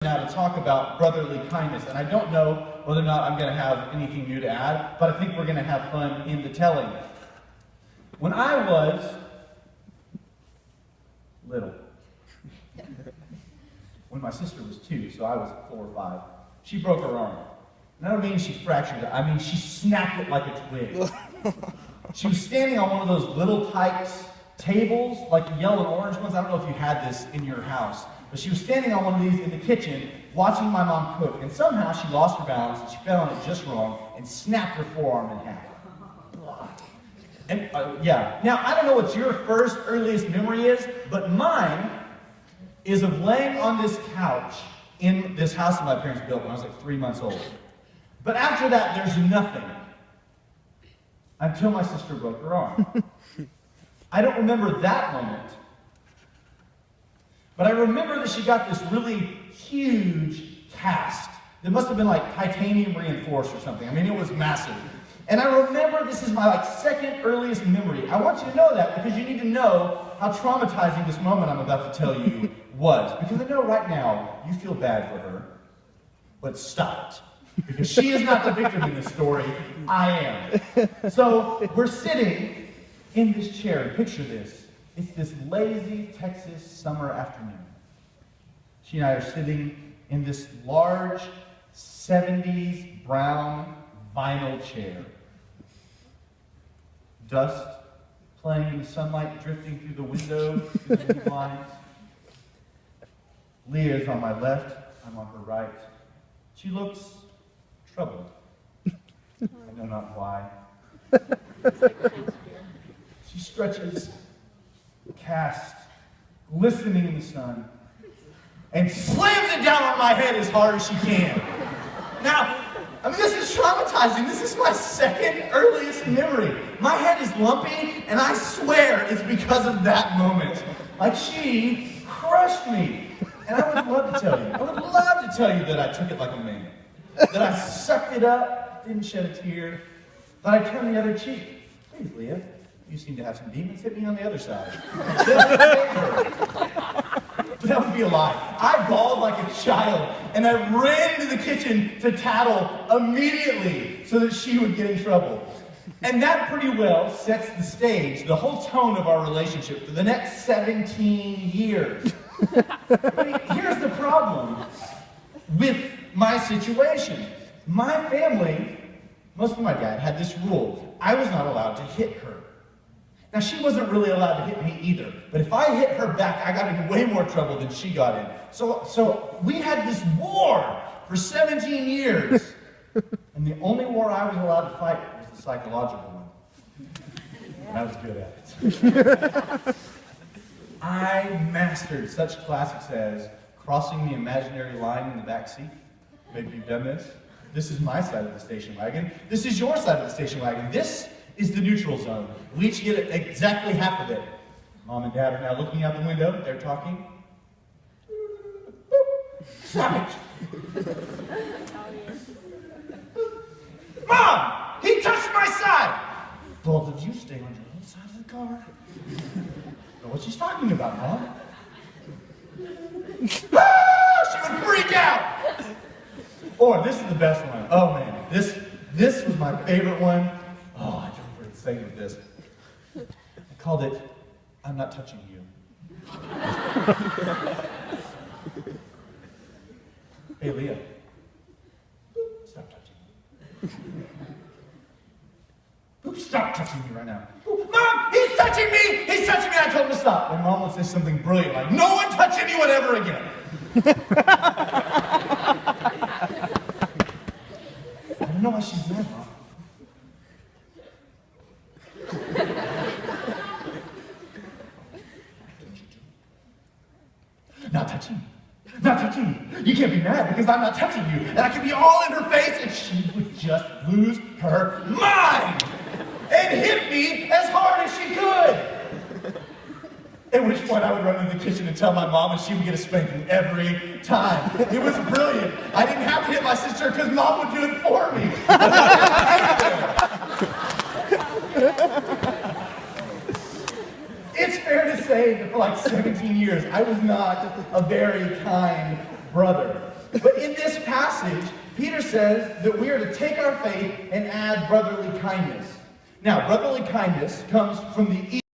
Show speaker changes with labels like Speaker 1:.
Speaker 1: Now to talk about brotherly kindness, and I don't know whether or not I'm going to have anything new to add, but I think we're going to have fun in the telling. When I was little, when my sister was 2, so I was 4 or 5, she broke her arm. And I don't mean she fractured it, I mean she snapped it like a twig. She was standing on one of those little Tykes tables, like the yellow and orange ones. I don't know if you had this in your house. But she was standing on one of these in the kitchen, watching my mom cook, and somehow she lost her balance, and she fell on it just wrong, and snapped her forearm in half. And, now I don't know what your first earliest memory is, but mine is of laying on this couch in this house that my parents built when I was like 3 months old. But after that, there's nothing. Until my sister broke her arm. I don't remember that moment. But I remember that she got this really huge cast that must have been like titanium reinforced or something. I mean, it was massive. And I remember this is my second earliest memory. I want you to know that because you need to know how traumatizing this moment I'm about to tell you was. Because I know right now you feel bad for her, but stop it. Because she is not the victim in this story, I am. So we're sitting in this chair, and picture this. It's this lazy Texas summer afternoon. She and I are sitting in this large 70s brown vinyl chair. Dust playing in the sunlight, drifting through the window, through the blinds. Leah is on my left, I'm on her right. She looks troubled. I know not why. She stretches, cast, glistening in the sun, and slams it down on my head as hard as she can. Now, I mean, this is traumatizing. This is my second earliest memory. My head is lumpy, and I swear it's because of that moment. Like, she crushed me. And I would love to tell you, that I took it like a man. That I sucked it up, didn't shed a tear, that I turned the other cheek. Please, Leah. You seem to have some demons. Hit me on the other side. But that would be a lie. I bawled like a child, and I ran into the kitchen to tattle immediately so that she would get in trouble. And that pretty well sets the stage, the whole tone of our relationship for the next 17 years. But here's the problem with my situation. My family, mostly my dad, had this rule. I was not allowed to hit her. Now, she wasn't really allowed to hit me either, but if I hit her back, I got in way more trouble than she got in. So we had this war for 17 years, and the only war I was allowed to fight was the psychological one. And I was good at it. I mastered such classics as crossing the imaginary line in the back seat. Maybe you've done this. This is my side of the station wagon. This is your side of the station wagon. This is the neutral zone. We each get exactly half of it. Mom and Dad are now looking out the window. They're talking. Stop it! Mom! He touched my side! Both of you stay on your own side of the car. Know what she's talking about, Mom? She would freak out! Or this is the best one. Oh man, this was my favorite one. Oh, I don't know where to say with this. I called it, I'm not touching you. Hey, Leah. Stop touching me. Stop touching me right now. Mom, he's touching me! He's touching me! I told him to stop. And Mom would say something brilliant like, no one touch anyone ever again. I don't know why she's mad, Mom. Not touching you. Not touching you. You can't be mad because I'm not touching you. And I could be all in her face and she would just lose her mind and hit me as hard as she could. At which point I would run into the kitchen and tell my mom and she would get a spanking every time. It was brilliant. I didn't have to hit my sister because Mom would do it for me. It's fair to say that for like 17 years, I was not a very kind brother. But in this passage, Peter says that we are to take our faith and add brotherly kindness. Now, brotherly kindness comes from the